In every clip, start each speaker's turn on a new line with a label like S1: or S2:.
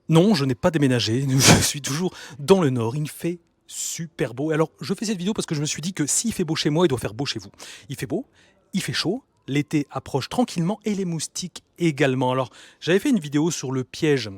S1: Non, je n'ai pas déménagé, je suis toujours dans le nord, il fait super beau. Alors, je fais cette vidéo parce que je me suis dit que s'il fait beau chez moi, il doit faire beau chez vous. Il fait beau, il fait chaud, l'été approche tranquillement et les moustiques également. Alors, j'avais fait une vidéo sur le piège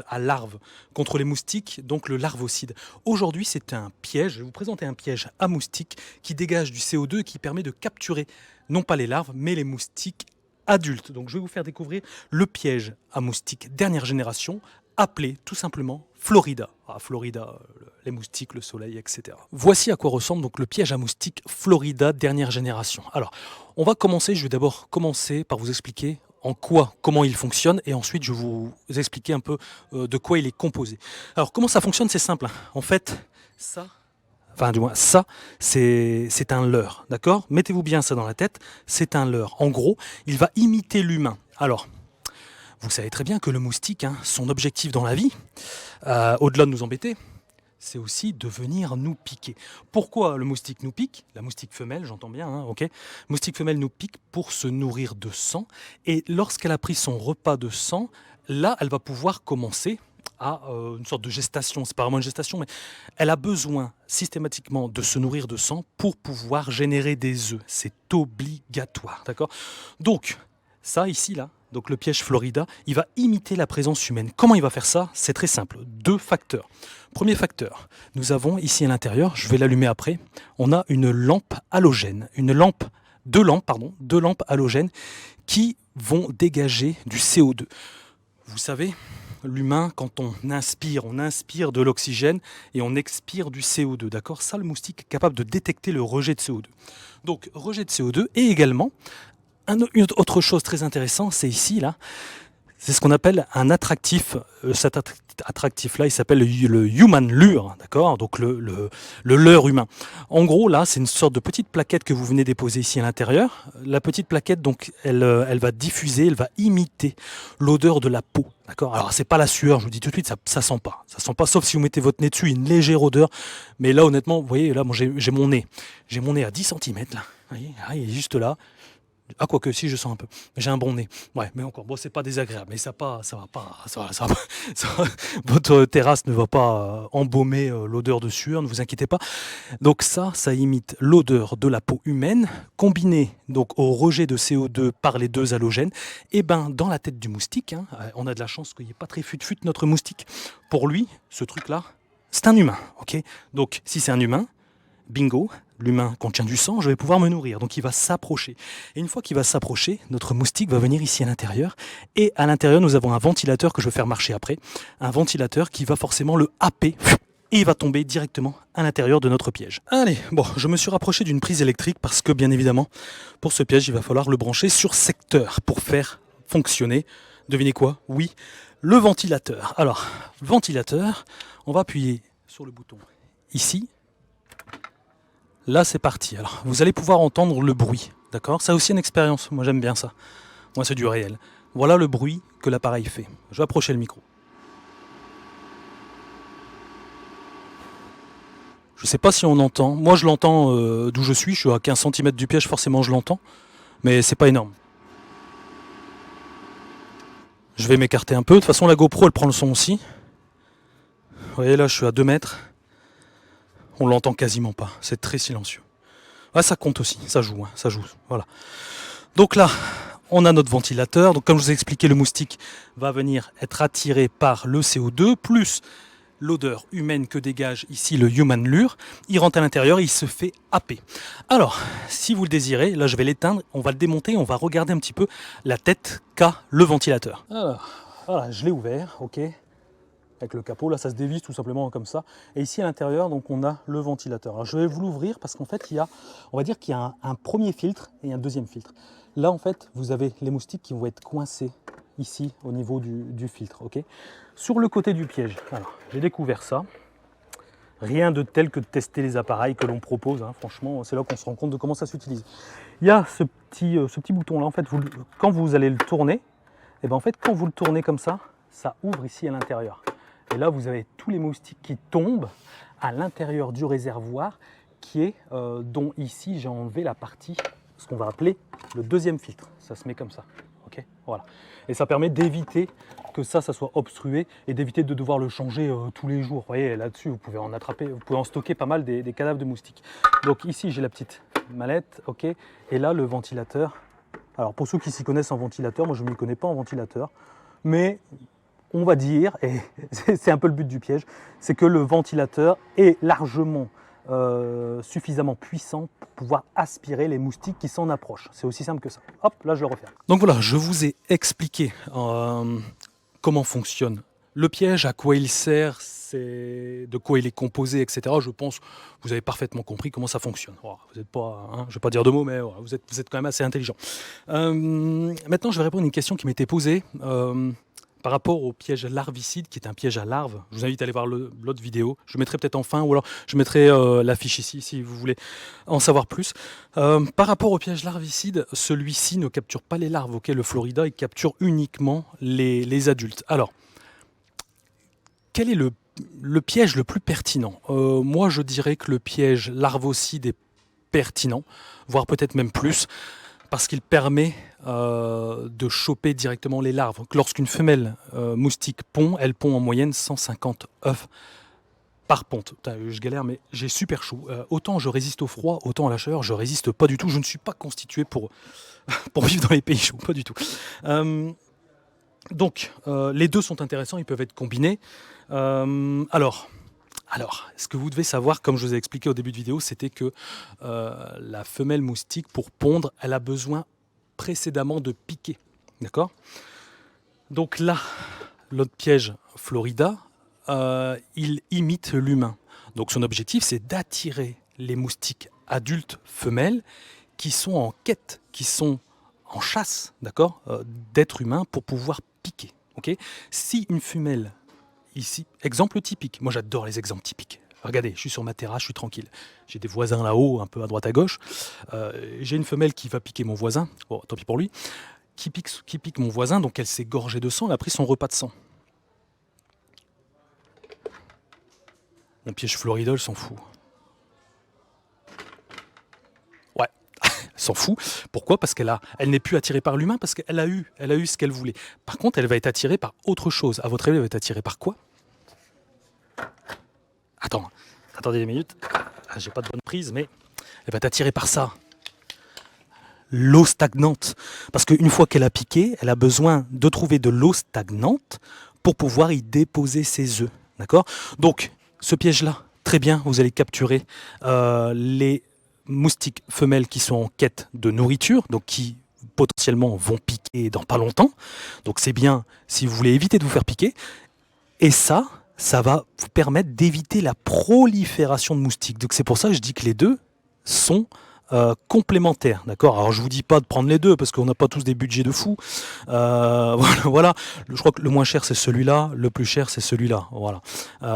S1: à larves contre les moustiques, donc le larvocide. Aujourd'hui, c'est un piège, je vais vous présenter un piège à moustiques qui dégage du CO2 et qui permet de capturer non pas les larves, mais les moustiques adultes. Donc, je vais vous faire découvrir le piège à moustiques dernière génération, appelé tout simplement Florida. Ah, Florida, les moustiques, le soleil, etc. Voici à quoi ressemble donc le piège à moustiques Florida dernière génération. Alors, on va commencer, je vais d'abord commencer par vous expliquer comment il fonctionne, et ensuite je vais vous expliquer un peu de quoi il est composé. Alors, comment ça fonctionne? C'est simple. En fait, ça, c'est un leurre, d'accord? Mettez-vous bien ça dans la tête, c'est un leurre. En gros, il va imiter l'humain. Alors, vous savez très bien que le moustique, son objectif dans la vie, au-delà de nous embêter, c'est aussi de venir nous piquer. Pourquoi le moustique nous pique? La moustique femelle, j'entends bien, ok. Moustique femelle nous pique pour se nourrir de sang, et lorsqu'elle a pris son repas de sang, là, elle va pouvoir commencer à une sorte de gestation. C'est pas vraiment une gestation, mais elle a besoin systématiquement de se nourrir de sang pour pouvoir générer des œufs. C'est obligatoire, d'accord? Donc, ça ici, là, donc le piège Florida, il va imiter la présence humaine. Comment il va faire ça? C'est très simple. Deux facteurs. Premier facteur, nous avons ici à l'intérieur, je vais l'allumer après, on a une lampe halogène, deux lampes halogènes qui vont dégager du CO2. Vous savez, l'humain, quand on inspire de l'oxygène et on expire du CO2, d'accord? Ça, le moustique est capable de détecter le rejet de CO2. Donc, rejet de CO2, et également, une autre chose très intéressante, c'est ici, là, c'est ce qu'on appelle un attractif. Cet attractif-là, il s'appelle le human lure, d'accord? Donc le leurre humain. En gros, là, c'est une sorte de petite plaquette que vous venez déposer ici à l'intérieur. La petite plaquette, donc, elle va diffuser, elle va imiter l'odeur de la peau, d'accord? Alors, c'est pas la sueur, je vous dis tout de suite, ça sent pas. Ça sent pas, sauf si vous mettez votre nez dessus, une légère odeur. Mais là, honnêtement, vous voyez, là, moi, j'ai mon nez. J'ai mon nez à 10 cm, là. Vous voyez, il est juste là. Ah, quoique, si, je sens un peu. J'ai un bon nez. Ouais, mais encore, bon, c'est pas désagréable, mais ça va pas, votre terrasse ne va pas embaumer l'odeur de sueur, ne vous inquiétez pas. Donc ça imite l'odeur de la peau humaine, combinée donc au rejet de CO2 par les deux halogènes. Et ben, dans la tête du moustique, on a de la chance qu'il n'y ait pas très fut-fut notre moustique. Pour lui, ce truc-là, c'est un humain, ok? Donc, si c'est un humain, bingo, l'humain contient du sang, je vais pouvoir me nourrir. Donc il va s'approcher. Et une fois qu'il va s'approcher, notre moustique va venir ici à l'intérieur. Et à l'intérieur, nous avons un ventilateur que je vais faire marcher après. Un ventilateur qui va forcément le happer. Et il va tomber directement à l'intérieur de notre piège. Allez, bon, je me suis rapproché d'une prise électrique parce que, bien évidemment, pour ce piège, il va falloir le brancher sur secteur pour faire fonctionner. Devinez quoi? Oui, le ventilateur. Alors, ventilateur, on va appuyer sur le bouton ici. Là, c'est parti. Alors, vous allez pouvoir entendre le bruit, d'accord? Ça a aussi une expérience. Moi, j'aime bien ça. Moi, c'est du réel. Voilà le bruit que l'appareil fait. Je vais approcher le micro. Je ne sais pas si on entend. Moi, je l'entends d'où je suis à 15 cm du piège, forcément, je l'entends. Mais c'est pas énorme. Je vais m'écarter un peu. De toute façon, la GoPro, elle prend le son aussi. Vous voyez, là, je suis à 2 mètres. On l'entend quasiment pas. C'est très silencieux. Ah, ça compte aussi. Ça joue, ça joue. Voilà. Donc là, on a notre ventilateur. Donc comme je vous ai expliqué, le moustique va venir être attiré par le CO2, plus l'odeur humaine que dégage ici le human lure. Il rentre à l'intérieur et il se fait happer. Alors, si vous le désirez, là je vais l'éteindre, on va le démonter, on va regarder un petit peu la tête qu'a le ventilateur. Alors, voilà, je l'ai ouvert, ok. Avec le capot, là ça se dévisse tout simplement comme ça. Et ici à l'intérieur, donc on a le ventilateur. Alors je vais vous l'ouvrir parce qu'en fait, on va dire qu'il y a un premier filtre et un deuxième filtre. Là en fait, vous avez les moustiques qui vont être coincés ici au niveau du filtre, ok. Sur le côté du piège, alors j'ai découvert ça. Rien de tel que de tester les appareils que l'on propose, franchement, c'est là qu'on se rend compte de comment ça s'utilise. Il y a ce petit bouton là, en fait, quand vous allez le tourner, et ben en fait, quand vous le tournez comme ça ouvre ici à l'intérieur. Et là, vous avez tous les moustiques qui tombent à l'intérieur du réservoir dont ici j'ai enlevé la partie, ce qu'on va appeler le deuxième filtre. Ça se met comme ça. Ok. ok, voilà. Et ça permet d'éviter que ça soit obstrué et d'éviter de devoir le changer tous les jours. Vous voyez, là-dessus, vous pouvez en attraper, vous pouvez en stocker pas mal des cadavres de moustiques. Donc ici, j'ai la petite mallette, ok, et là, le ventilateur. Alors pour ceux qui s'y connaissent en ventilateur, moi je ne m'y connais pas en ventilateur, mais on va dire, et c'est un peu le but du piège, c'est que le ventilateur est largement suffisamment puissant pour pouvoir aspirer les moustiques qui s'en approchent. C'est aussi simple que ça. Hop, là je le referme. Donc voilà, je vous ai expliqué comment fonctionne le piège, à quoi il sert, de quoi il est composé, etc. Je pense que vous avez parfaitement compris comment ça fonctionne. Voilà, vous n'êtes pas, je ne vais pas dire de mots, mais voilà, vous êtes quand même assez intelligent. Maintenant, je vais répondre à une question qui m'était posée par rapport au piège larvicide, qui est un piège à larves. Je vous invite à aller voir l'autre vidéo. Je mettrai peut-être en fin, ou alors je mettrai l'affiche ici, si vous voulez en savoir plus. Par rapport au piège larvicide, celui-ci ne capture pas les larves. Okay, le Florida, il capture uniquement les adultes. Alors, quel est le piège le plus pertinent? Moi, je dirais que le piège larvocide est pertinent, voire peut-être même plus, parce qu'il permet de choper directement les larves. Lorsqu'une femelle moustique pond, elle pond en moyenne 150 œufs par ponte. Je galère, mais j'ai super chaud. Autant je résiste au froid, autant à la chaleur, je résiste pas du tout. Je ne suis pas constitué pour vivre dans les pays chauds, pas du tout. Donc, les deux sont intéressants, ils peuvent être combinés. Alors, ce que vous devez savoir, comme je vous ai expliqué au début de vidéo, c'était que la femelle moustique, pour pondre, elle a besoin précédemment de piquer. D'accord? Donc là, l'autre piège Florida, il imite l'humain. Donc son objectif, c'est d'attirer les moustiques adultes femelles qui sont en quête, qui sont en chasse, d'accord, d'êtres humains pour pouvoir piquer. Okay, si une femelle, ici, exemple typique, moi j'adore les exemples typiques. Regardez, je suis sur ma terrasse, je suis tranquille. J'ai des voisins là-haut, un peu à droite à gauche. J'ai une femelle qui va piquer mon voisin, bon, tant pis pour lui, qui pique mon voisin, donc elle s'est gorgée de sang, elle a pris son repas de sang. Mon piège Floridol s'en fout. Ouais, s'en fout. Pourquoi? Parce qu'elle n'est plus attirée par l'humain, parce qu'elle a eu ce qu'elle voulait. Par contre, elle va être attirée par autre chose. À votre avis, elle va être attirée par quoi? Attendez des minutes. J'ai pas de bonne prise, mais elle va être attirée par ça. L'eau stagnante. Parce qu'une fois qu'elle a piqué, elle a besoin de trouver de l'eau stagnante pour pouvoir y déposer ses œufs. D'accord? Donc, ce piège-là, très bien, vous allez capturer les moustiques femelles qui sont en quête de nourriture, donc qui potentiellement vont piquer dans pas longtemps. Donc c'est bien si vous voulez éviter de vous faire piquer. Et ça va vous permettre d'éviter la prolifération de moustiques. Donc c'est pour ça que je dis que les deux sont complémentaires, d'accord? Alors je vous dis pas de prendre les deux parce qu'on n'a pas tous des budgets de fou. Voilà. Je crois que le moins cher c'est celui-là, le plus cher c'est celui-là. Voilà.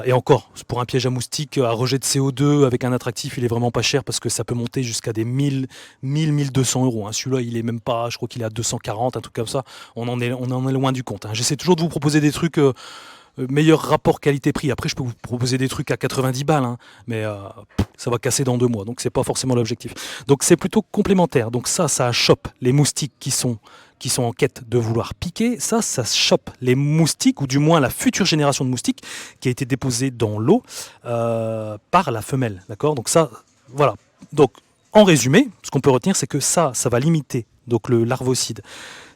S1: Et encore, pour un piège à moustiques à rejet de CO2 avec un attractif, il est vraiment pas cher parce que ça peut monter jusqu'à des 1200 euros. Hein. Celui-là, il est même pas, je crois qu'il est à 240, un truc comme ça. On en est loin du compte. Hein. J'essaie toujours de vous proposer des trucs. Meilleur rapport qualité-prix. Après, je peux vous proposer des trucs à 90 balles, hein, mais ça va casser dans 2 mois, donc c'est pas forcément l'objectif. Donc c'est plutôt complémentaire. Donc ça chope les moustiques qui sont en quête de vouloir piquer. Ça chope les moustiques, ou du moins la future génération de moustiques qui a été déposée dans l'eau par la femelle. D'accord? Donc ça, voilà. Donc en résumé, ce qu'on peut retenir, c'est que ça va limiter, donc le larvocide,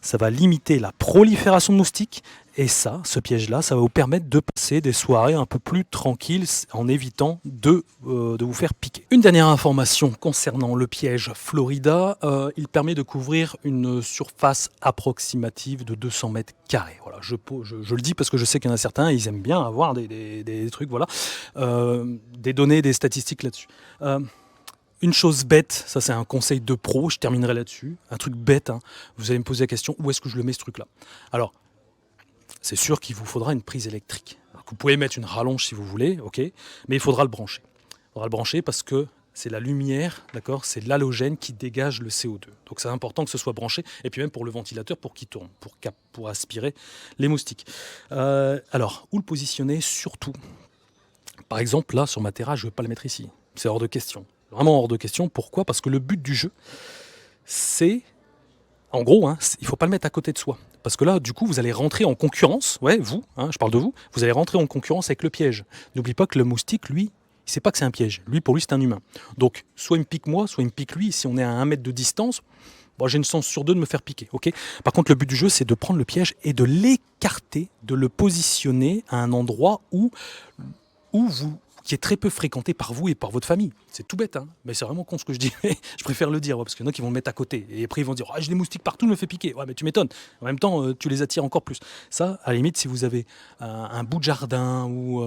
S1: ça va limiter la prolifération de moustiques. Et ça, ce piège-là, ça va vous permettre de passer des soirées un peu plus tranquilles en évitant de vous faire piquer. Une dernière information concernant le piège Florida, il permet de couvrir une surface approximative de 200 mètres carrés. Voilà, je le dis parce que je sais qu'il y en a certains, ils aiment bien avoir des trucs, voilà, des données, des statistiques là-dessus. Une chose bête, ça c'est un conseil de pro, je terminerai là-dessus, un truc bête, hein. Vous allez me poser la question, où est-ce que je le mets ce truc-là? Alors, c'est sûr qu'il vous faudra une prise électrique. Alors, vous pouvez mettre une rallonge si vous voulez, ok, mais il faudra le brancher. Il faudra le brancher parce que c'est la lumière, d'accord, c'est l'halogène qui dégage le CO2. Donc c'est important que ce soit branché, et puis même pour le ventilateur pour qu'il tourne, pour aspirer les moustiques. Alors, où le positionner surtout? Par exemple, là, sur ma terrasse, je ne vais pas le mettre ici. C'est hors de question. Vraiment hors de question. Pourquoi? Parce que le but du jeu, c'est En gros, hein, il ne faut pas le mettre à côté de soi. Parce que là, du coup, vous allez rentrer en concurrence. Ouais, vous, hein, je parle de vous. Vous allez rentrer en concurrence avec le piège. N'oublie pas que le moustique, lui, il ne sait pas que c'est un piège. Lui, pour lui, c'est un humain. Donc, soit il me pique moi, soit il me pique lui. Si on est à 1 mètre de distance, bon, j'ai une chance sur 2 de me faire piquer. Ok. Par contre, le but du jeu, c'est de prendre le piège et de l'écarter, de le positionner à un endroit où vous qui est très peu fréquenté par vous et par votre famille. C'est tout bête, hein, mais c'est vraiment con ce que je dis. Mais je préfère le dire, ouais, parce qu'il y en a qui vont le mettre à côté. Et après, ils vont dire ah, j'ai des moustiques partout, je me fais piquer. Ouais, mais tu m'étonnes. En même temps, tu les attires encore plus. Ça, à la limite, si vous avez un bout de jardin ou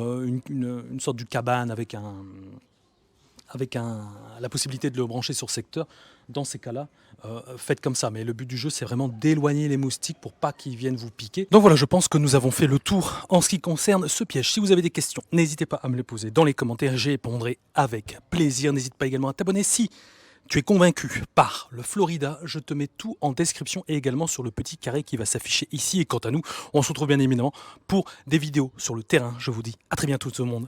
S1: une sorte de cabane avec la possibilité de le brancher sur secteur, dans ces cas-là, faites comme ça. Mais le but du jeu, c'est vraiment d'éloigner les moustiques pour pas qu'ils viennent vous piquer. Donc voilà, je pense que nous avons fait le tour en ce qui concerne ce piège. Si vous avez des questions, n'hésitez pas à me les poser dans les commentaires, j'y répondrai avec plaisir. N'hésite pas également à t'abonner si tu es convaincu par le Florida. Je te mets tout en description et également sur le petit carré qui va s'afficher ici. Et quant à nous, on se retrouve bien évidemment pour des vidéos sur le terrain. Je vous dis à très bientôt tout le monde.